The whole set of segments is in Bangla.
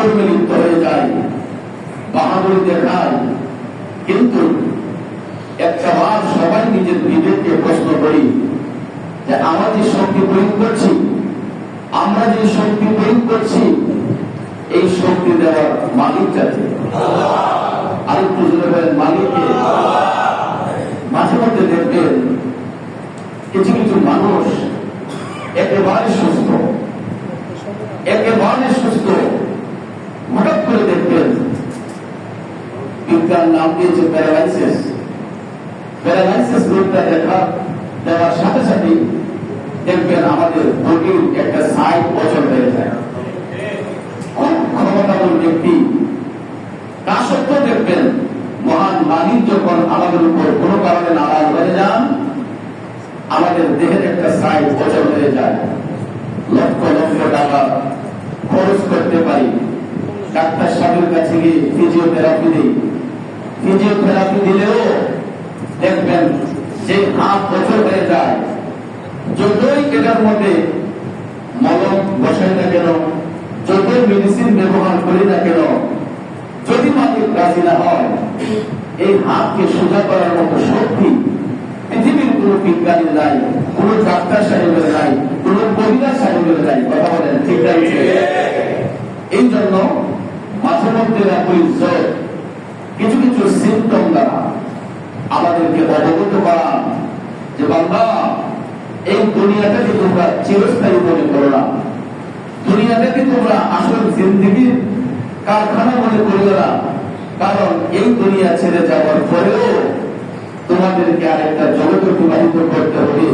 কর্মে লিপ্ত হয়ে যায়, বাহাদুরি দেখায়। কিন্তু একটা বার সবাই নিজের বিবেককে প্রশ্ন করি যে আমরা যে শক্তি প্রয়োগ করছি, এই শক্তি দেওয়ার মালিক যাচ্ছে আরেকটু জোরে বলেন মালিককে। মাঝে মধ্যে দেখবেন কিছু কিছু মানুষ একেবারে সুস্থ, হঠাৎ করে দেখবেন বিজ্ঞান নাম দিয়েছে প্যারালাইসিস রোগটা দেওয়ার সাথে সাথে দেখবেন আমাদের বডির একটা সাইড অচল হয়ে যায়। খুব ক্ষমতাবান ব্যক্তি, তা সত্ত্বেও দেখবেন মহান মালিক যখন আমাদের উপর কোনো কারণে নারাজ হয়ে যান, আমাদের দেহের একটা সাইড অচল হয়ে যায়। লক্ষ লক্ষ টাকা খরচ করতে পারি, ডাক্তার সাহেবের কাছে গিয়ে ফিজিওথেরাপি দিলেও দেখবেন যে হাত বছর হয়ে যায়। যতই এটার মধ্যে মলম বসাই না কেন, যতই মেডিসিন ব্যবহার করি না কেন, যদি মালিক রাজি না হয়, এই হাতকে সোজা করার মতো শক্তি পৃথিবীর কোন বিজ্ঞানীর নাই, কোন ডাক্তার সাহেবের নাই, কোন মহিলা সাহেবের নাই। কথা বলেন ঠিক আছে? এই জন্য মাঝে মধ্যে কিছু কিছু সিমটম দ্বারা আমাদেরকে অবগত করা যে বান্দা, এই দুনিয়াটাকে তোমরা চিরস্থায়ী মনে করো না, দুনিয়াটাকে তোমরা আসল জিন্দেগির কারখানা মনে করো না। কারণ এই দুনিয়া ছেড়ে যাওয়ার পরেও তোমাদেরকে আরেকটা জগৎ অতিবাহিত করতে হবে।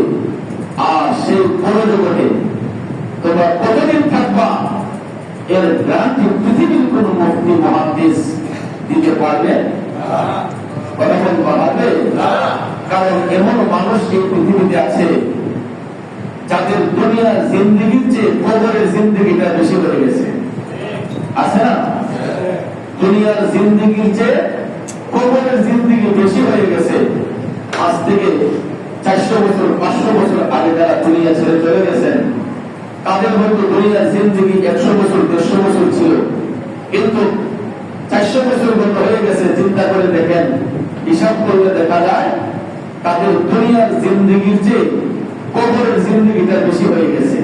আর সেই বড় জগতে তোমরা কতদিন থাকবা, এর গ্যারান্টি পৃথিবীর কোন মুফতি মুহাদ্দিস দিতে পারবে? কারণ এমন মানুষ এই পৃথিবীতে আছে যাদের দুনিয়ার জিন্দেগির চেয়ে কবরের জিন্দেগিটা বেশি হয়ে গেছে। আছে না? দুনিয়ার জিন্দেগির চেয়ে কবরের জিন্দেগি বেশি হয়ে গেছে। আজ থেকে 400 বছর 500 বছর আগে যারা দুনিয়া ছেড়ে চলে গেছেন, তাদের হয়তো দুনিয়ার জিন্দেগি 100 বছর 150 বছর ছিল, কিন্তু 400 বছর মতো হয়ে গেছে। চিন্তা করে দেখেন, হিসাব করলে দেখা যায় তাদের দুনিয়ার জিন্দেগির চেয়ে কবরের জিন্দেগিটা বেশি হয়ে গেছে।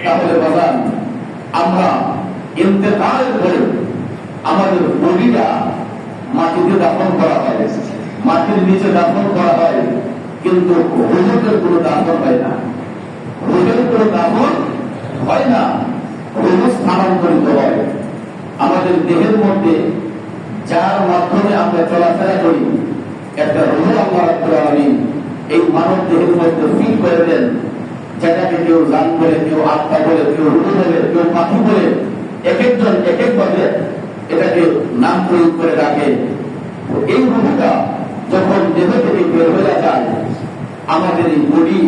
তাহলে বাজান, আমরা ইন্তেকালের পরে আমাদের বডিটা মাটিতে দাফন করা হয়, মাটির নিচে দাফন করা হয়, কিন্তু রুহের কোনো দাফন হয় না। রুহের কোনো দাফন হয় না, রুহ স্থানান্তরিত হয়। আমাদের দেহের মধ্যে যার মাধ্যমে আমরা চলাফেরা করি, একটা রুহ আল্লাহ রাব্বুল আলামিন এই মানব দেহের মধ্যে ফিল করে দেন, যেটাকে কেউ জান বলে, কেউ আত্মা বলে, কেউ রুহ বলে, কেউ পাখি বলে, এক একজন এক এক ভাবে এটাকে নাম প্রয়োগ করে রাখে। এই রুহটা যখন দেহ থেকে বের হয়ে যায়, আমাদের এই বডি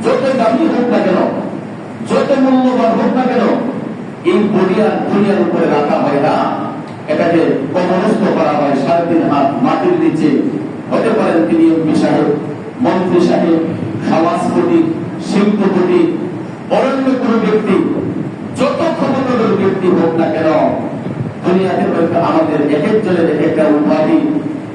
যত দামি হোক না কেন, যত মূল্যবান হোক না কেন, এই বডি আর দুনিয়ার উপরে রাখা হয় না, এটাকে কবরস্থ করা হয় 3.5 হাত মাটির নিচে। হতে পারেন তিনি এমপি সাহেব, মন্ত্রী সাহেব, সমাজপতি, শিল্পপতি, অরণ্য কোন ব্যক্তি, যত ক্ষমতাধর ব্যক্তি হোক না কেন, দুনিয়াতে হয়তো আমাদের এক একজনের এক একটা উপাধি।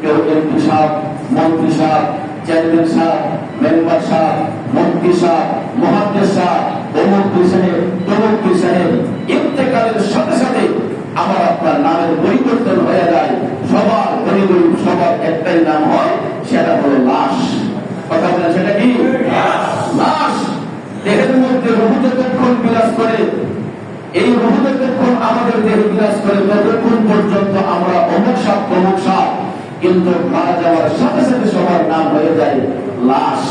কেউ এমপি সাহেব, মন্ত্রী সাহেব, চেয়ারম্যান সাহেব, মেম্বার সাহেব, মন্ত্রী সাহেব, মুহাদ্দিস সাহেব, অমুক সাহেব, তমুক সাহেব। ইন্তেকালের সাথে সাথে আমার আপনার নামের পরিবর্তন হয়ে যায়। সবার গরিব সবার একটাই নাম হয়, সেটা হলো লাশ। কথা বলেন, সেটা কি? লাশ। দেহের মধ্যে রূহ যতক্ষণ বিরাজ করে, এই রূহ যতক্ষণ আমাদের দেহে বিরাজ করে, ততক্ষণ পর্যন্ত আমরা অমুক সাপ তমুক সাপ, কিন্তু মারা যাওয়ার সাথে সাথে সবার নাম হয়ে যায় লাশ।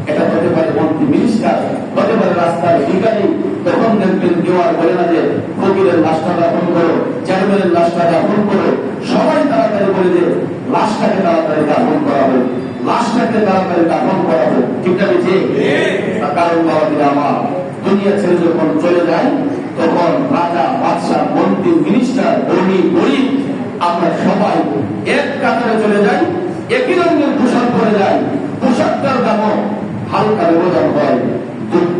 এটা হতে পারে মন্ত্রী, মিনিস্টার, হতে পারে রাস্তার ভিখারি। তখন দেখবেন কেউ আর বলে না যে ফকিরের লাশটা দাফন করো, চেয়ারম্যানের লাশটা দাফন করো। সবাই তাড়াতাড়ি বলে যে লাশটাকে তাড়াতাড়ি দাফন করা হোক, লাশটাকে তাড়াতাড়ি দাফন করা হোক। ঠিক না? কারণ বাবা দিলে আমার দুনিয়া ছেড়ে যখন চলে যায়, তখন রাজা, বাদশাহ, মন্ত্রী, মিনিস্টার, ধনী, গরিব, আমরা সবাই এক কাতারে চলে যাই, একই রঙের পোশাক পরে যাই। পোশাকটার দামও হালকা ব্যবধান হয়।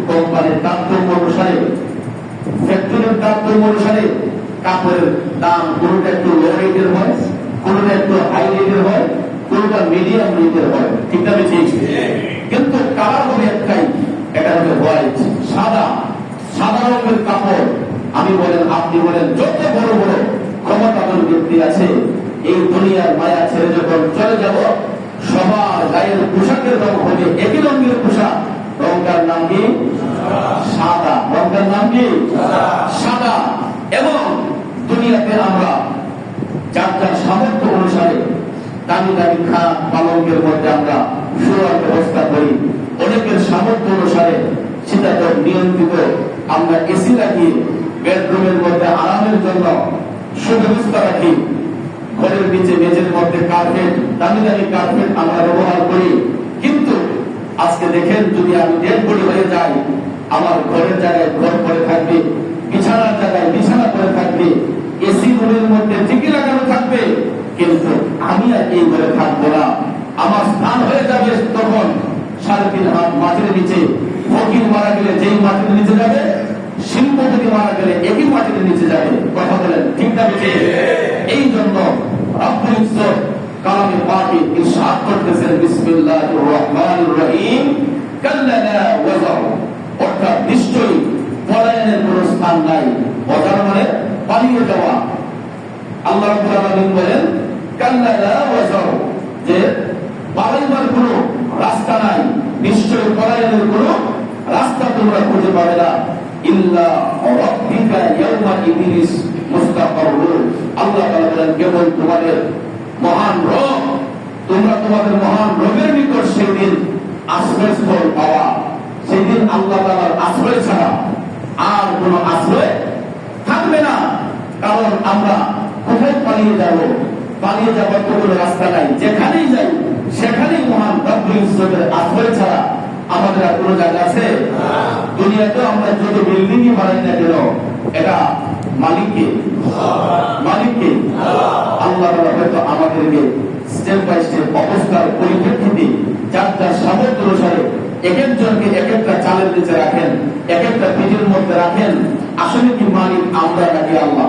কোম্পানির তারতম্য অনুসারে, ফ্যাক্টরির তারতম্য অনুসারে কাপড়ের দাম কোনটা একটু লো রেটের হয়, কোনটা একটু হাই রেটের হয়, কোনটা মিডিয়াম রেটের হয়, ঠিক না ঠিক? কিন্তু কালার হবে একটাই, এটা হবে হোয়াইট, সাদা। সাদা রঙের কাপড় আমি বলেন আপনি বলেন যত বড় বড় ক্ষমতাধর ব্যক্তি আছে, এই দুনিয়ার মায়া ছেড়ে যখন চলে যাব, সবার গায়ের পোশাকের রং হবে একই রঙের পোশাক। রঙটার নাম কি? সাদা। রঙটার নাম কি? সাদা। এবং দুনিয়াতে আমরা যার যার সামর্থ্য অনুসারে দামি দামি খাট পালঙ্কের মধ্যে আমরা শোয়ার ব্যবস্থা করি। অনেকের সামর্থ্য অনুসারে শীতাতপ নিয়ন্ত্রিত আমরা এসি রাখি, বেডরুমের মধ্যে আরামের জন্য সুব্যবস্থা রাখি, ঘরের নিচে মেঝের মধ্যে কার্পেট, দামি দামি কার্পেট আমরা ব্যবহার করি। কিন্তু আজকে দেখেন, যদি আমি ডেড বডি হয়ে যাই, আমার ঘরের জায়গায় ঘর পড়ে থাকবে, বিছানার জায়গায় বিছানা পড়ে থাকবে, এসি রুমের মধ্যে ঠিকই লাগানো থাকবে, কিন্তু আমি আর এই ঘরে থাকবো না। আমার স্থান হয়ে যাবে তখন 3.5 হাত মাটির নিচে। ফকির মারা গেলে যেই মাটির নিচে যাবে, শিল্পপতি মারা গেলে একই মাটির নিচে যাবে। কথা বলেন ঠিক না? এই জন্য রব্বুল ইজ্জত কালামে পাকে ইরশাদ করতেছেন, বিসমিল্লাহির রহমানির রহিম, কাল্লা লা ওয়াজার, অর্থাৎ নিশ্চয়ই পলায়নের কোনো স্থান নাই। ওয়াজার মানে পালিয়ে যাওয়া। আল্লাহ রাব্বুল আলামিন বলেন কাল্লা লা ওয়াজার, যে পালাইবার কোনো রাস্তা নাই, নিশ্চয়ই পলায়নের কোনো রাস্তা তোমরা খুঁজে পাবে না। ইল্লা রাব্বিকা ইয়াওমা ইদিনিস মুস্তাকাররুন, আল্লাহ তাআলা বলেন কেবল তোমাদের মহান রব, তোমরা তোমাদের মহান রবের নিকট সেদিন আশ্রয়স্থল পাওয়া। সেদিন আল্লাহ তাআলার আশ্রয় ছাড়া আর কোনো আশ্রয় থাকবে না। কারণ আমরা কোথায় পালিয়ে যাব? পালিয়ে যাবার তো কোনো রাস্তা নাই। যেখানেই যাই সেখানেই মহান রব্বুল ইজ্জতের আশ্রয় ছাড়া আমাদের আর কোনো জায়গা আছে? দুনিয়াতে আমরা যত বিল্ডিংই বানাই না কেন, এটা মালিককে আল্লাহ হয়তো আমাদেরকে স্টেপ বাই স্টেপ অবস্থার পরিপ্রেক্ষিতে যার যার সামর্থ্য অনুসারে এক একজনকে এক একটা চালের নিচে রাখেন, এক একটা পিঠের মধ্যে রাখেন। আসলে কি মালিক আমরা নাকি আল্লাহ?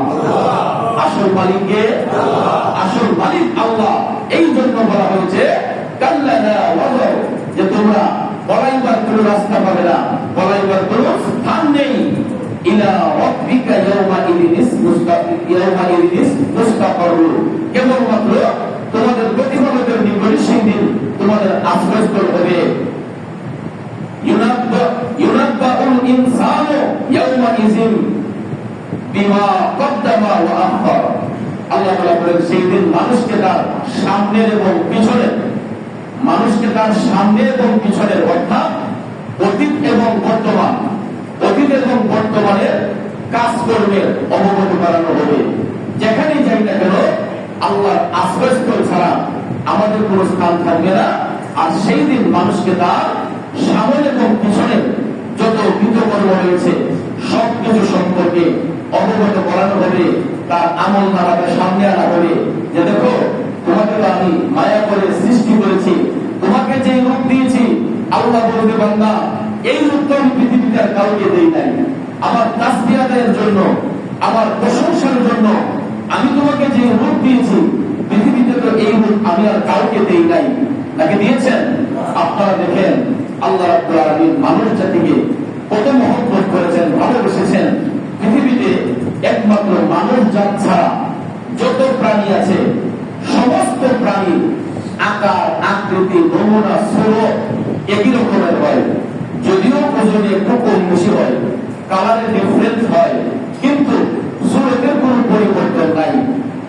আসল মালিককে, আসল মালিক আল্লাহ। এই জন্য বলা হয়েছে কাল্লা লা ওয়াজার, যে তোমরা পলাইবার কোনো রাস্তা পাবে না, পলাইবার কোনো স্থান নেই। ইলা রাব্বিকা ইয়াওমা ইদিনিস মুস্তাকাররুন, কেবলমাত্র তোমাদের প্রতিপালকের নিকটে সেদিন তোমাদের আশ্রয়স্থল হবে। ইউনাব্বাউল ইনসানু ইয়াওমা ইযিন বিমা কদ্দামা ওয়া আখর, আল্লাহ তাআলা বলেন সেদিন মানুষকে তার সামনের এবং পিছনের, মানুষকে তার সামনে এবং পিছনের, অর্থাৎ অতীত এবং বর্তমান, অতীত এবং বর্তমানের কাজকর্মের অবগত করানো হবে। যেখানেই যাই না কেন আল্লাহর আশ্রয়স্থল ছাড়া আমাদের কোনো স্থান থাকবে না। আর সেই দিন মানুষকে তার সামনে এবং পিছনে যত কৃতকর্ম রয়েছে সবকিছু সম্পর্কে অবগত করানো হবে। তার আমল নামাকে সামনে আনা হবে, যে দেখো তোমাকে তো আমি মায়া করে সৃষ্টি করেছি, তোমাকে যে রূপ দিয়েছি, আল্লাহ বলবে বান্দা এই রূপ তো আমি পৃথিবীতে আর কাউকে দেই নাই। আমার তাসবিহ আদায়ের জন্য, আমার প্রশংসার জন্য আমি তোমাকে যে রূপ দিয়েছি, পৃথিবীতে তো এই রূপ আমি আর কাউকে দেই নাই। নাকি দিয়েছেন? আপনারা দেখেন আল্লাহ রাব্বুল আলামিন মানুষ জাতিকে কত মহব্বত করেছেন, ভালোবেসেছেন। পৃথিবীতে একমাত্র মানুষ জাত ছাড়া যত প্রাণী আছে, সমস্ত প্রাণী আকার, আকৃতি, নমুনা, স্বরূপ একই রকমের হয়। যদিও ওজনে একটু কম বেশি হয়, কালারে ডিফারেন্স হয়, কিন্তু স্বরূপের কোনো পরিবর্তন নাই।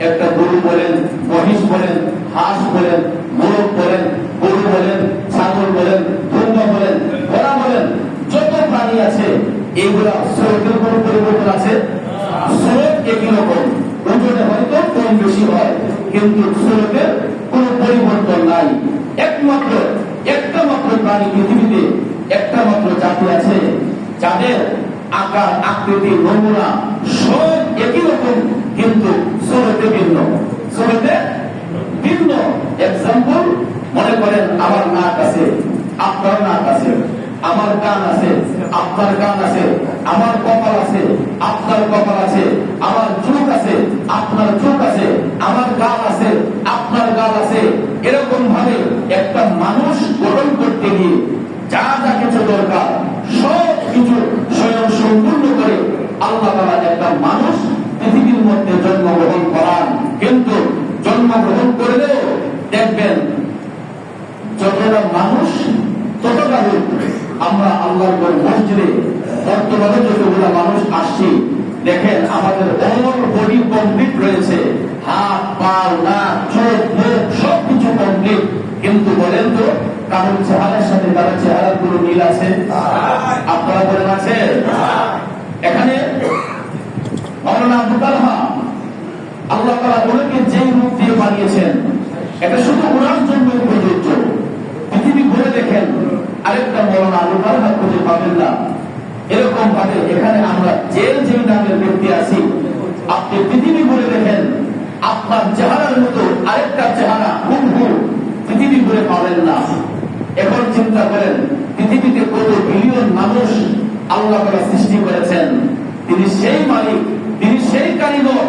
একটা গরু বলেন, মহিষ বলেন, হাঁস বলেন, মোরগ বলেন, গরু বলেন, ছাগল বলেন, দুম্বা বলেন, ঘোড়া বলেন, যত প্রাণী আছে এইগুলা স্বরূপের কোনো পরিবর্তন আছে? স্বরূপ একই রকম, ওজনে হয়তো কম বেশি হয়, কিন্তু স্বরূপের কোনো পরিবর্তন নাই। একমাত্র একটা মাত্র প্রাণী পৃথিবীতে, একটা মাত্র জাতি আছে যাদের আকার, আকৃতি, নমুনা সব একই রকম, কিন্তু স্বরূপে ভিন্ন। স্বরূপে ভিন্ন। এক্সাম্পল, মনে করেন আমার নাক আছে, আপনার নাক আছে, আমার কান আছে, আপনার কান আছে, আমার কপাল আছে, আপনার কপাল আছে, আমার চোখ আছে, আপনার চোখ আছে, আমার গাল আছে, আপনার গাল আছে। এরকম ভাবে একটা মানুষ গঠন করতে গিয়ে যা যা কিছু দরকার সব কিছু স্বয়ং সম্পূর্ণ করে আল্লাহ তাআলা একটা মানুষ পৃথিবীর মধ্যে জন্মগ্রহণ করান। কিন্তু জন্মগ্রহণ করলেও দেখবেন যতটা মানুষ ততটা রূপ। আমরা আল্লাহর ঘর মসজিদে বর্তমানে যতগুলো মানুষ আসছি, দেখেন আমাদের অল বডি কমপ্লিট রয়েছে, হাত পা নাক চোখ মুখ সবকিছু কমপ্লিট। কিন্তু বলেন তো কারোর চেহারার সাথে তার চেহারার কোনো মিল আছে? আপনারা বলেন আছে? এখানে মাওলানা আবু তালহা আল্লাহ তাআলা ওনাকে যেই রূপ দিয়ে বানিয়েছেন এটা শুধু ওনার জন্য প্রযোজ্য। পৃথিবী ঘুরে দেখেন আরেকটা মাওলানা আবু তালহা খুঁজে পাবেন না। এরকম ভাবে এখানে আমরা যে যে নামের ব্যক্তি আছি, আপনি পৃথিবী ঘুরে দেখেন আপনার চেহারার মতো আরেকটা চেহারা হুবহু পৃথিবী ঘুরে পাবেন না। এখন চিন্তা করেন পৃথিবীতে কত বিলিয়ন মানুষ আল্লাহ তাআলা সৃষ্টি করেছেন। তিনি সেই মালিক, তিনি সেই কারিগর,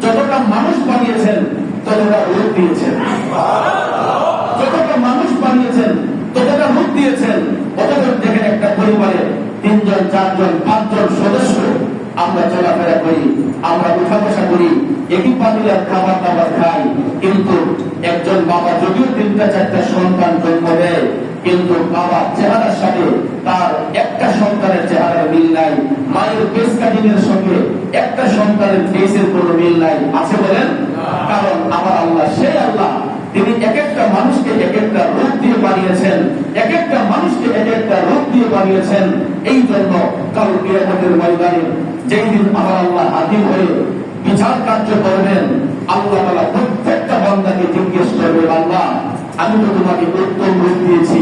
যতটা মানুষ বানিয়েছেন ততটা রূপ দিয়েছেন, যতটা মানুষ বানিয়েছেন ততটা রূপ দিয়েছেন। অতটা দেখেন একটা পরিবারে 3 জন 4 জন 5 জন সদস্য আমরা চলাফেরা করি, আমরা উঠা বসা করি, একই পাতিলের খাবার দাবার খাই। কিন্তু একজন বাবা যদিও 3টা 4টা সন্তান জন্ম দেয়, কিন্তু বাবার চেহারার সাথে তার একটা সন্তানের চেহারার মিল নাই। মায়ের পেস কাটিংয়ের সঙ্গে একটা সন্তানের ফেসের কোনো মিল নাই। আছে বলেন? কারণ আমার আল্লাহ সেই আল্লাহ, তিনি এক একটা মানুষকে এক একটা রূপ দিয়ে বানিয়েছেন, এক একটা মানুষকে এক একটা রূপ দিয়ে বানিয়েছেন। এই জন্য কাল কিয়ামতের ময়দানে যেই দিন আমার আল্লাহ হাজির হয়ে বিচার কার্য করবেন, আল্লাহ তাআলা প্রত্যেকটা বান্দাকে জিজ্ঞেস করবে, আল্লাহ আমি তো তোমাকে উত্তম রূপ দিয়েছি,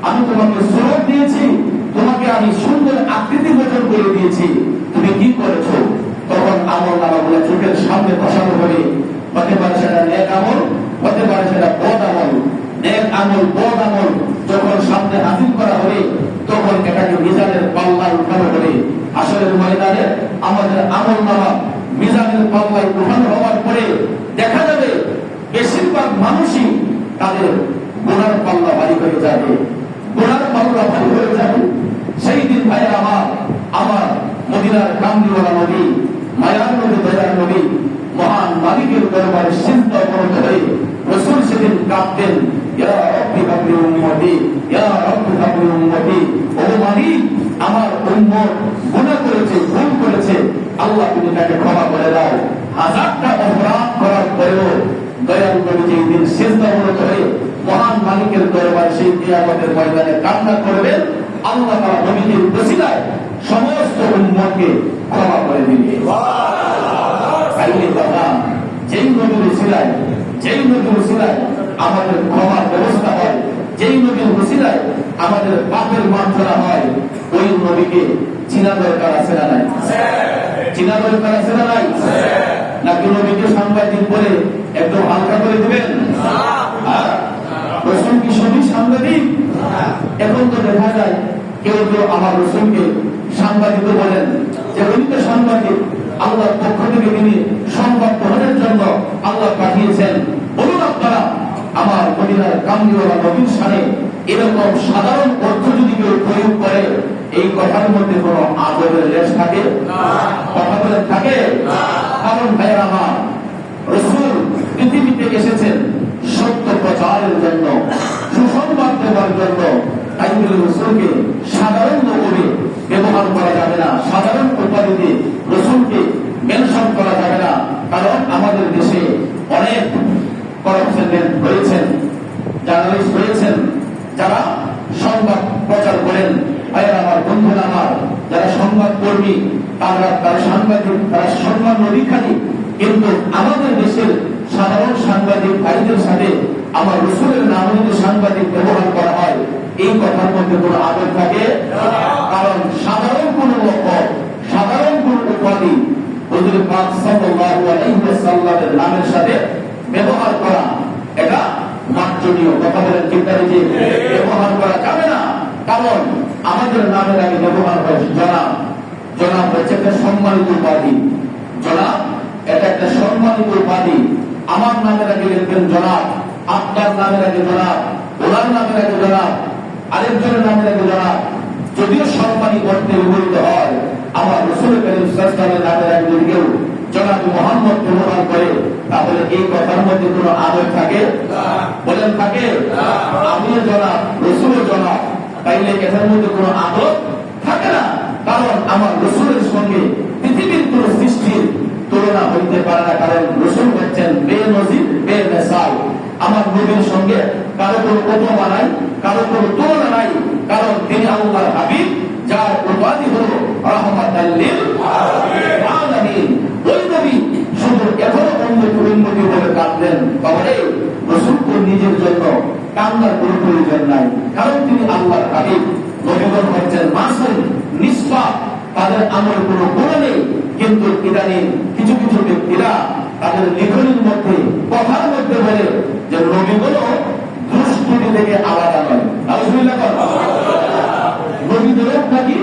আমি তোমাকে সুরত দিয়েছি, তোমাকে আমি সুন্দর আকৃতি গঠন করে দিয়েছি, তুমি কি করেছো? তখন আমল নামাগুলো চোখের সামনে বসানো হবে। হতে পারে সেটা নেক আমল, হতে পারে সেটা বদ আমল। নেক আমল বদ আমল যখন সামনে হাজির করা হবে, তখন এটাকে মিজানের পাল্লায় উঠানো হবে। আসলের ময়দানে আমাদের আমল নামা মিজানের পাল্লায় উঠানো হওয়ার পরে দেখা যাবে বেশিরভাগ মানুষই তাদের গুনার পাল্লা ভারী হয়ে যাবে, গুনার পাল্লা ভারী হয়ে যাবে। সেই দিন ভাই আমার মদিনার কামলিওয়ালা নবী, মায়ার নবী, দয়ার নবী, মহান মালিকের দরবারে সিজদা অবনত হয়ে রাসূল সেদিন কাঁদতেন, ইয়া রাব্বি হাবলি উম্মতি, ইয়া রাব্বি হাবলি উম্মতি। ও মালিক, আমার উম্মত গুনাহ করেছে, ভুল করেছে, আল্লাহ তুমি তাকে ক্ষমা করে দাও। হাজারটা অপরাধ করার পরেও দয়াল নবী যেই দিন সিজদা অবনত হয়ে মহান মালিকের দরবারে সেই কিয়ামতের ময়দানে কান্না করবেন, আল্লাহ তাআলা নবীর ওসিলায় সমস্ত উম্মতকে ক্ষমা করে দিবেন। যেই নবীর ওসিলায়, যেই নবীর ওসিলায় আমাদের ক্ষমার ব্যবস্থা হয়, যেই নবীর ওসিলায় আমাদের পাপের মার্জনা হয়, ওই নবীকে চিনা দরকার আছে না নাই? চিনা দরকার আছে না নাই? নাকি নবীকে সাংবাদিক বলে একদম হালকা করে দিবেন? রসুল কি সবই সাংবাদিক? এখন তো দেখা যায় কেউ কেউ আমার রসুলকে সাংবাদিক বলেন যে উনি তো সাংবাদিক, আল্লাহর পক্ষ থেকে তিনি সংবাদ গ্রহণের জন্য আল্লাহ পাঠিয়েছেন। বলুন আপনারা আমার মদিনার কামলিওয়ালা নবীর শানে এরকম সাধারণ অর্থ যদি কেউ প্রয়োগ করে, এই কথার মধ্যে কোনো আদরের লেশ থাকে? কথা বলে থাকে? কারণ ভাইয়ের আমার রাসূল পৃথিবীতে এসেছেন সত্য প্রচারের জন্য, সুসংবাদ দেওয়ার জন্য। তাই বলে রাসূলকে সাধারণ লোকে ব্যবহার করা যাবে না, সাধারণ উপাধিতে রাসূলকে মেনশন করা যাবে না। কারণ আমাদের দেশে অনেক করাপশন হয়েছেন, জার্নালিস্ট হয়েছেন, যারা সংবাদ প্রচার করেন। ভাইয়ের আমার, বন্ধুরা আমার, যারা সংবাদ কর্মী, তারা সাংবাদিক, তারা সম্মান অধিকারী। কিন্তু আমাদের দেশের সাধারণ সাংবাদিক ভাইদের সাথে আমার রাসূলের নাম যদি সাংবাদিক ব্যবহার করা হয়, এই কথার মধ্যে কোনো আদর থাকে? কারণ সাধারণ কোন লক্ষ্য, সাধারণ কোন উপাধি হুজুর পাক সাল্লাল্লাহু আলাইহি ওয়াসাল্লামের নামের সাথে ব্যবহার করা, এটা মার্জনীয়। কথা বলেন ঠিক না? ব্যবহার করা যাবে না। কারণ আমাদের নামের আগে ব্যবহার হয় জনাব। জনাব হচ্ছে একটা সম্মানিত উপাধি। জনাব এটা একটা সম্মানিত উপাধি। আমার নামের আগে লিখবেন জনাব, আপনার নামের আগে জনাব, ওনার নামের আগে জনাব, আরেকজনের নামের আগে জনাব। যদিও সম্মানী করতে ব্যবহৃত হয়, আমার রাসূল করিম সাল্লাল্লাহু আলাইহি ওয়াসাল্লামের নামের আগে যদি কেউ জনাব মুহাম্মদ ব্যবহার করে, তাহলে এই কথার মধ্যে কোনো আদর থাকে? বলেন থাকে? আমিও জনাব, রাসূলও জনাব, তাইলে এটার মধ্যে কোনো আদর থাকে না। কারণ আমার রাসূলের সঙ্গে পৃথিবীর কোনো সৃষ্টির তুলনা হইতে পারে না। কারণ রাসূল হচ্ছেন বেনজির বেমিসাল। আমার নবীর সঙ্গে কারো কোনো উপমা নাই, কারো কোনো তুলনা নাই। কারণ তিনি আল্লাহর হাবিব, যার উপাধি হলো রাহমাতাল লিল আলামিন। ওই নবী শুধু এখনো উম্মতি বলে কাঁদলেন। তাহলে রাসূল তো নিজের জন্য কান্নার কোনো প্রয়োজন নাই, কারণ তিনি আল্লাহর হাবিব। নবীগণ হচ্ছেন মাসুম, নিষ্পাপ, তাদের আমল কোনো গুণ নেই। কিন্তু ইদানিং কিছু কিছু ব্যক্তিরা তাদের লেখনীর মধ্যে, কথার মধ্যে বলে যে নবীগুলো দুষ্কৃতি থেকে আলাদা নয়। নবীদেরও নাকি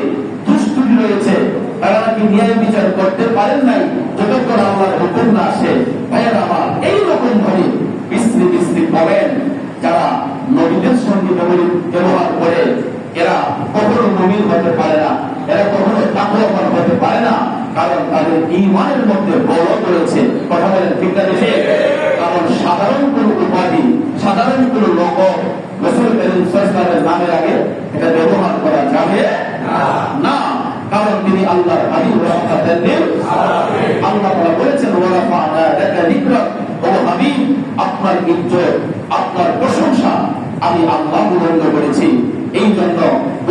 দুষ্কৃতি রয়েছে, তারা নাকি ন্যায় বিচার করতে পারেন নাই যতক্ষণ আল্লাহর হুকুম না আসে। ভাইয়ের আমার, এইরকম ভাবে বিশ্রী বিশ্রী পাবেন যারা নবীদের সঙ্গে ব্যবহার করে, এরা কখনো মুমিন হতে পারে না, এরা কখনো তাকওয়াবান হতে পারে না। কারণ তাদের ঈমানের মধ্যে বড় রয়েছে। কথা বলেন ঠিক না? কারণ সাধারণ কোন উপাধি, সাধারণ কোন লকব রাসূল করিম সাল্লাল্লাহু আলাইহি ওয়াসাল্লামের নামের আগে এটা ব্যবহার করা যাবে না। কারণ তিনি আল্লাহর হাবিব, রাহমাতাল লিল আলামিন। আল্লাহ তাআলা বলেছেন ওয়া রাফা'না লাকা যিকরাক, ও হাবিব আপনার ইজ্জত, আপনার প্রশংসা আমি আল্লাহ বুলন্দ করেছি। এই জন্য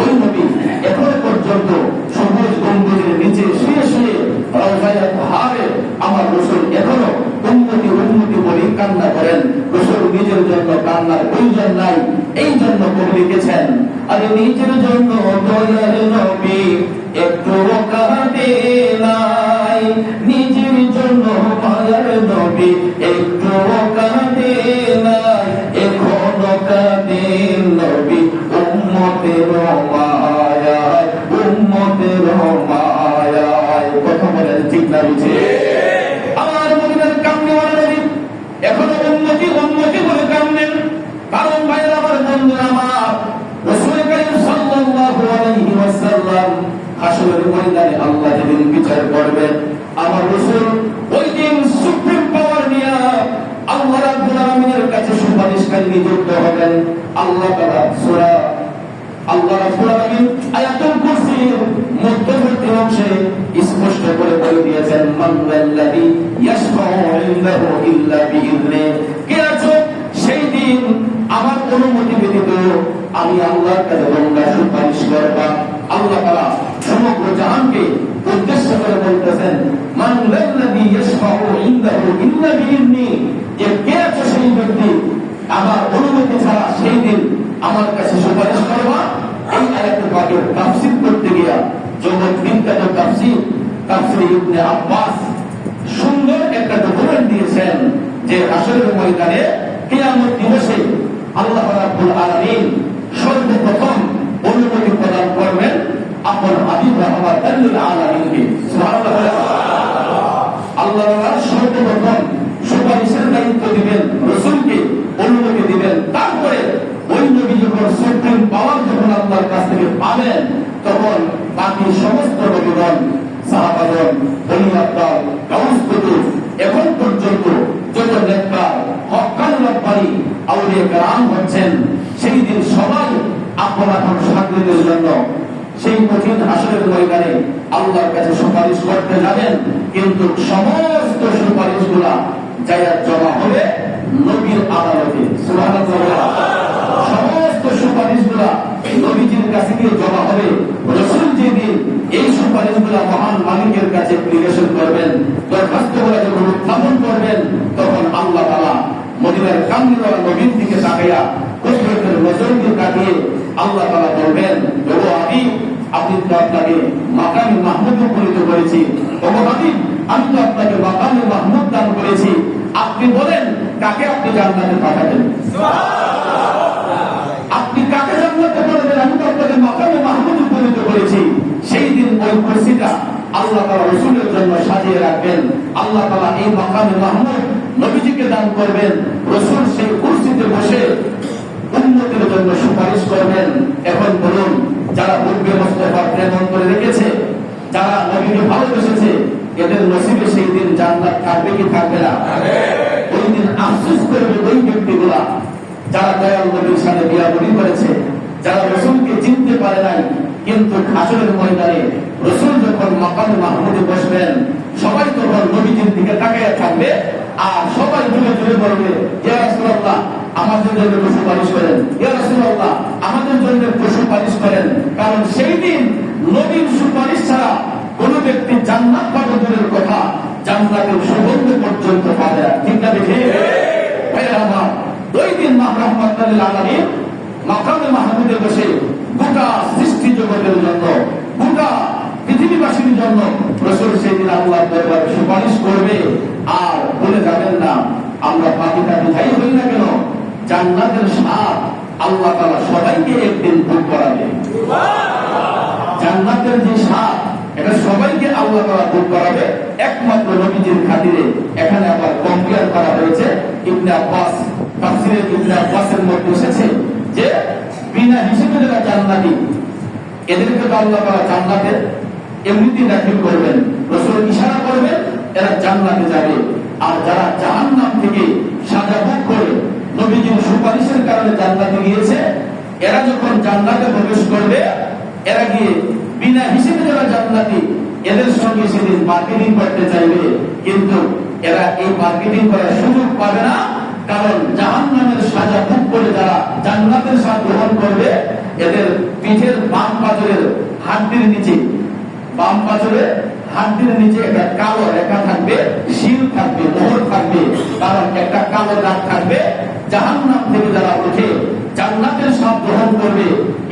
ওই নবী এখনো পর্যন্ত সবুজ গম্বুজের নিচে শুয়ে শুয়ে রওজায়ে তাহারে আমার রাসূল এখনো উম্মতি উম্মতি বলে কান্না করেন। রাসূল নিজের জন্য কান্নার প্রয়োজন নাই। এই জন্য কবি লিখেছেন, আরে নিজের জন্য দয়ার নবী একটু কাঁদে নাই, নিজের জন্য মায়ার নবী একটু কাঁদে নাই, এখনো কাঁদে নবী উম্মতের মায়ায়, উম্মতের মায়ায়। কথা বলেন ঠিক না? বুঝে আমার মদিনার কামনেওয়ালা নবী এখনো উম্মতি উম্মতি বলে কামনেন। কারণ ভাইয়ের আমার, বন্ধুরা আমার, রাসূল করিম সাল্লাল্লাহু আলাইহি ওয়াসাল্লাম হাসরের ময়দানে আল্লাহ যেদিন বিচার করবেন, আমার রাসূল ওই দিন সুপ্রিম পাওয়ার নিয়ে আল্লাহ রাব্বুল আলামিনের কাছে সুপারিশকারী নিযুক্ত হবেন। আল্লাহ তাআলা সূরা আল্লাহ রাব্বুল আলামিন আয়াতুল কুরসির মধ্যবর্তী অংশে স্পষ্ট করে বলে দিয়েছেন, মান যাল্লাযী ইয়াশফাউ ইনদাহু ইল্লা বিইذনি। কে আছে সেই দিন আমার অনুমতি ব্যতীত আমি আল্লাহর কাছে তোমরা সুপারিশ করবা। আল্লাহ তাআলা সমগ্র জাহানকে উদ্দেশ্য করে বলতেছেন, মান যাল্লাযী ইয়াশফাউ ইনদাহু ইল্লা বিইذনি। যে কে আছে সেই ব্যক্তি আমার অনুমতি ছাড়া সেই দিন আমার কাছে সুপারিশ করবা। এই আয়াতুল পাকের তাফসীর করতে গিয়া জগৎ বিখ্যাত তাফসীর ইবনে আব্বাস সুন্দর একটা ডকুমেন্ট দিয়েছেন যে হাসরের ময়দানে কিয়ামত দিবসে আল্লাহ রাব্বুল আলামিন সর্বপ্রথম অনুমতি প্রদান করবেন আপন হাবিব রাহমাতাল লিল আলামিনকে। সুবহানাল্লাহ। আল্লাহ তাআলা সর্বপ্রথম সুপারিশের দায়িত্ব দিবেন রাসূলকে, অনুমতি দিবেন। তারপরে ওই নবী যখন সুপ্রিম পাওয়ার যখন আল্লাহর কাছ থেকে পাবেন, তখন বাকি সমস্ত নবীগণ, সাহাবাগণ, ওলি আল্লাহ, গাউস কুতুব, এখন পর্যন্ত যত নেতা হক্কানি রব্বানি আউলিয়া কেরাম হচ্ছেন, সেই দিন সবাই আপন আপন সাগরিদের জন্য সেই কঠিন হাসরের ময়দানে আল্লাহর কাছে সুপারিশ করতে যাবেন। কিন্তু সমস্ত সুপারিশগুলা যায়া জমা হবে নবীর আদালতে। সুবহানাল্লাহ। সমস্ত সুপারিশগুলা নবীজির কাছে গিয়ে জমা হবে। রাসূল যেদিন এই সুপারিশগুলা মহান মালিকের কাছে অ্যাপ্লিকেশন করবেন, দরখাস্তগুলা যখন উত্থাপন করবেন, তখন আল্লাহ তাআলা মদিনার কামলিওয়ালা নবীর দিকে তাকাইয়া কুদরতের নজর দিয়ে তাকিয়ে আল্লাহ তাআলা বলবেন, ও হাবিব আমি তো আপনাকে মাকামে মাহমুদ উপনীত করেছি। ও হাবিব আমি তো আপনাকে মাকামে মাহমুদ দান করেছি। আপনি বলেন কাকে আপনি জান্নাতে পাঠাবেন? সুবহানাল্লাহ। আপনি কাকে জান্নাতে পাঠাবেন? আমি তো আপনাকে মাকামে মাহমুদ করেছি, সেই দিন ওই কুরসিটা আল্লাহ তাআলা রাসূলের জন্য সাজিয়ে রাখবেন। আল্লাহ তাআলা এই মাকামে মাহমুদ নবীজিকে দান করবেন। রাসূল সেই কুরসিতে বসে উম্মতের জন্য সুপারিশ করবেন। এখন বলুন, যারা হুব্বে মুস্তাফা প্রেম অন্তরে রেখেছে, যারা নবীকে ভালোবেসেছে, এদের নসিবে সেই দিন জান্নাত থাকবে কি থাকবে না? ওই দিন আফসোস করবে ওই ব্যক্তিগুলা যারা দয়াল নবীর সাথে বিয়াদবি করেছে, যারা রাসূলকে চিনতে পারে নাই। কিন্তু হাসরের ময়দানে রাসূল যখন মাকামে মাহমুদে বসবেন, সবাই তখন নবীজির দিকে তাকিয়ে থাকবে আর সবাই জুড়ে জুড়ে বলবে, ইয়া রাসূলুল্লাহ আমাদের জন্য সুপারিশ করেন, ইয়া রাসূলুল্লাহ আমাদের জন্য সুপারিশ করেন। কারণ সেই দিন নবীর সুপারিশ ছাড়া কোন ব্যক্তি জান্নাত পাবে দূরের কথা, জান্নাতের সুগন্ধ পর্যন্ত পাবে না। ঠিক না দেখে ভাইরা আমার, ওই দিন রাহমাতুল লিল আলামিন মাকামে মাহমুদে বসে গোটা সৃষ্টি জগতের জন্য, গোটা পৃথিবীবাসীর জন্য রাসূল সেদিন আল্লাহর দরবারে সুপারিশ করবে। আর বলে যাবেন না, আমরা বাকিটা যাই হই না কেন, জান্নাতের স্বাদ আল্লাহ তাআলা সবাইকে একদিন ভোগ করাবে। জান্নাতের যে স্বাদ, এটা সবাইকে আল্লাহ তাআলা ভোগ করাবে, একমাত্র নবীজির খাতিরে। এখানে আবার কম্পেয়ার করা হয়েছে, ইবনে আব্বাস তাফসীরে ইবনে আব্বাসের মধ্যে এসেছে যে বিনা হিসেবে যারা জান্নাতি, এদেরকে তো আল্লাহ তাআলা জান্নাতে এমনিতেই দাখিল করবেন। রাসূল ইশারা করবেন এরা জান্নাতে যাবে। আর যারা জাহান্নাম থেকে সাজা ভোগ করে নবীজির সুপারিশের কারণে জান্নাতে গিয়েছে, এরা যখন জান্নাতে প্রবেশ করবে, এরা গিয়ে বিনা হিসেবে যারা জান্নাতি, এদের সঙ্গে সেদিন মার্কেটিং করতে চাইবে। কিন্তু এরা এই মার্কেটিং করার সুযোগ পাবে না, কারণ জাহান্নামের সাজা ভোগ করে যারা জান্নাতের স্বাদ গ্রহণ করবে, এদের পিঠের বাম পাঁজরের হাড্ডির নিচে, বাম পাঁজরের হাড্ডির নিচে একটা কালো রেখা থাকবে, শিল থাকবে, মোহর থাকবে। কারণ একটা কালো দাগ থাকবে। জাহান্নাম থেকে যারা উঠে জান্নাতের স্বাদ গ্রহণ করবে,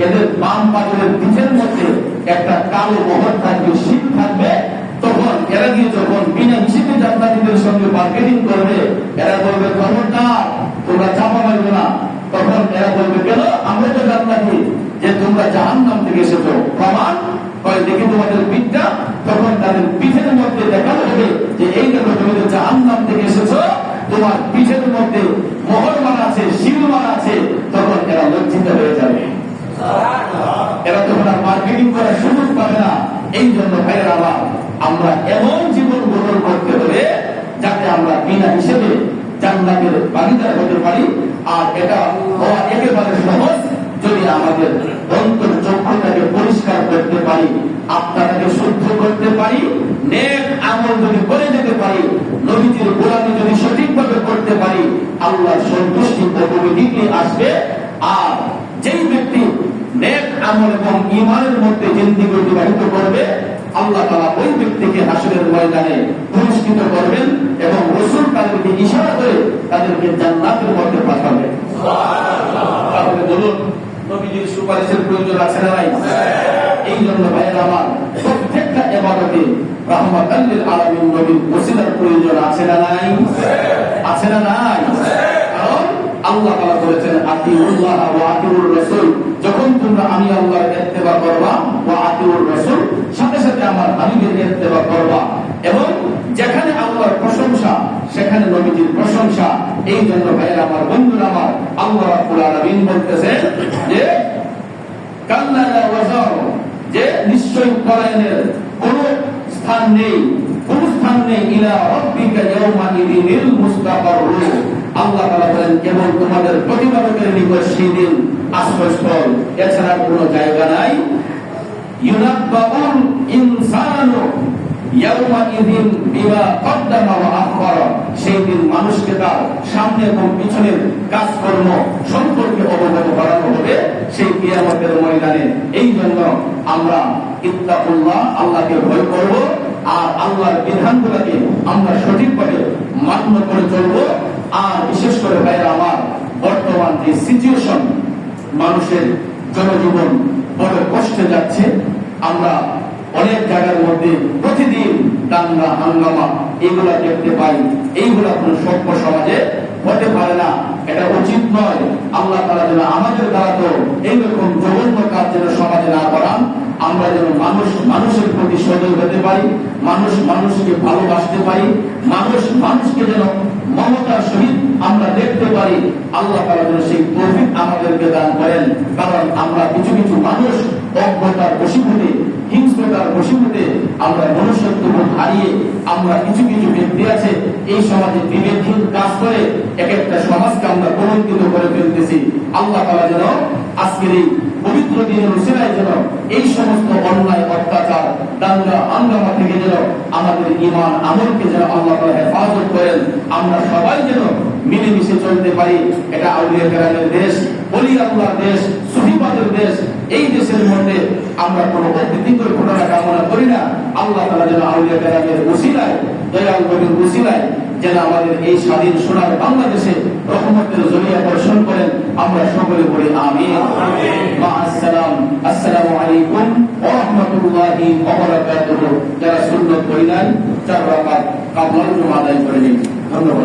এদের বাম পাঁজরের পিঠের মধ্যে একটা কালো মোহর থাকবে, শিল থাকবে। তখন এরা গিয়ে যখন বিনা হিসেবে জান্নাতীদের সঙ্গে মার্কেটিং করবে, এরা বলবে খবরদার তোমরা চাপা মারবে না। তখন এরা বলবে কেন, আমরা তো জান্নাতি, যে তোমরা জাহান্নাম থেকে এসেছো, প্রমাণ হয় দেখি তোমাদের পিঠটা। তখন তাদের পিঠের মধ্যে দেখানো হবে যে এই দেখো তুমি তো জাহান্নাম থেকে এসেছো, তোমার পিঠের মধ্যে মোহর মারা আছে, শিল মারা আছে। তখন এরা লজ্জিত হয়ে যাবে, এরা তখন আর মার্কেটিং করার সুযোগ পাবে না। এই জন্য ভাইয়ের আমার, আমরা এমন জীবন গ্রহণ করতে হবে যাতে আমরা বিনা হিসেবে জান্নাতের ভাগীদার হতে পারি। আর এটা হওয়া একেবারে সহজ, যদি আমাদের অন্তর চক্ষুটাকে পরিষ্কার করতে পারি, আত্মাটাকে শুদ্ধ করতে পারি, নেক আমল যদি করে যেতে পারি, নবীজির গোলামি যদি সঠিকভাবে করতে পারি, আল্লাহর সন্তুষ্টি অটোমেটিকলি আসবে। আর যেই ব্যক্তি নেক আমল এবং ঈমানের মধ্যে জিন্দেগি অতিবাহিত করবে, আল্লাহ তাআলা ওই ব্যক্তিকে হাসরের ময়দানে পুরস্কৃত করবেন এবং রাসূল তাদেরকে ইশারা করে তাদেরকে জান্নাতের মধ্যে পাঠাবেন। সুবহানাল্লাহ। তাহলে বলুন, নবীজির সুপারিশের প্রয়োজন আছে না নাই? এই জন্য ভাইয়েরা আমার, প্রত্যেকটা ইবাদতে রাহমাতাল লিল আলামিন নবীর ওসিলার প্রয়োজন আছে না নাই? আছে না নাই? কারণ আল্লাহ তাআলা বলেছেন, আতিউল্লাহ ওয়া আতিউর রাসূল। যখন তোমরা আমি আল্লাহর ইত্তেবা করবা, ওয়া আতিউর রাসূল, সাথে সাথে আমার হাবিবের ইত্তেবা করবা। এবং যেখানে আল্লাহর প্রশংসা, সেখানে নবীজির প্রশংসা। এই জন্য ভাইয়েরা আমার, বন্ধুরা আমার, আল্লাহ রাব্বুল আলামিন বলতেছেন যে কাল্লা লা ওয়াজার, যে নিশ্চয়ই কোরআনের কোন স্থান নেই, কোন স্থান নেই, ইলা রাব্বিকা ইয়াওমা ইদিনিল মুস্তাকাররু। আল্লাহ তাআলা বলেন, কেবল তোমাদের প্রতিপালকের নিকট সেই দিন আশ্রয়স্থল, এছাড়া কোনো জায়গা নাই। ইউনাব্বাউল ইনসানু ইয়াওমা ইদিন বিমা কদ্দামা ওয়া আখখারা। সেই দিন মানুষকে তার সামনে এবং পিছনের কাজকর্ম সম্পর্কে অবগত করানো হবে সেই কিয়ামতের ময়দানে। এই জন্য আমরা ইত্তাকুল্লাহ, আল্লাহকে ভয় করব, আর আল্লাহর বিধানগুলোকে আমরা সঠিকভাবে মান্য করে চলব। আর বিশেষ করে ভাইরা আমার, বর্তমান যে সিচুয়েশন, মানুষের জনজীবন বড় কষ্টে যাচ্ছে। আমরা অনেক জায়গার মধ্যে প্রতিদিন দাঙ্গা হাঙ্গামা এগুলা দেখতে পাই। এইগুলা কোন সভ্য সমাজে হতে পারে না, এটা উচিত নয়। আল্লাহ তাআলা যেন আমাদের দ্বারা তো এইরকম জঘন্য কাজ যেন সমাজে না করান। আমরা যেন মানুষ মানুষের প্রতি সদয় হতে পারি, মানুষ মানুষকে ভালোবাসতে পারি, মানুষ মানুষকে যেন মমতার সহিত আমরা দেখতে পারি। আল্লাহ তাআলা যেন সেই তৌফিক আমাদেরকে দান করেন। কারণ আমরা কিছু কিছু মানুষ অজ্ঞতার বশীভূতে, হিংস্রতার বশীভূতে আমরা মনুষ্যত্ববোধ হারিয়ে আমরা কিছু কিছু ব্যক্তি আছে এই সমাজে বিবেকহীন কাজ করে এক একটা সমাজকে আমরা কলঙ্কিত করে ফেলতেছি। আল্লাহ তাআলা যেন আজকের এই পবিত্র দিনের উসিলায় যেন এই সমস্ত অন্যায় অত্যাচার দাঙ্গা হাঙ্গামা থেকে যেন আমাদের ঈমান আমলকে যেন আল্লাহ তাআলা হেফাজত করেন। আমরা সবাই যেন মিলেমিশে চলতে পারি। এটা আউলিয়া কেরামের দেশ, ওলি আল্লাহর দেশ, সুফিবাদের দেশ। এই দেশের মধ্যে আমরা কোনো অপ্রীতিকর ঘটনা কামনা করি না। আল্লাহ তাআলা যেন আউলিয়া কেরামের উসিলায়, দয়াল নবীর উসিলায় যেন আমাদের এই স্বাধীন সোনার বাংলাদেশে রহমতের জরিয়া বর্ষণ করেন। আমরা সকলে বলি আমিন। মা আসসালাম। আসসালামু আলাইকুম ওয়া রাহমাতুল্লাহি ওয়া বারাকাতুহু। যারা সুন্নাত পড়িলেন 4 রাকাত কাবলাতুল আদায় করে নিন। ধন্যবাদ।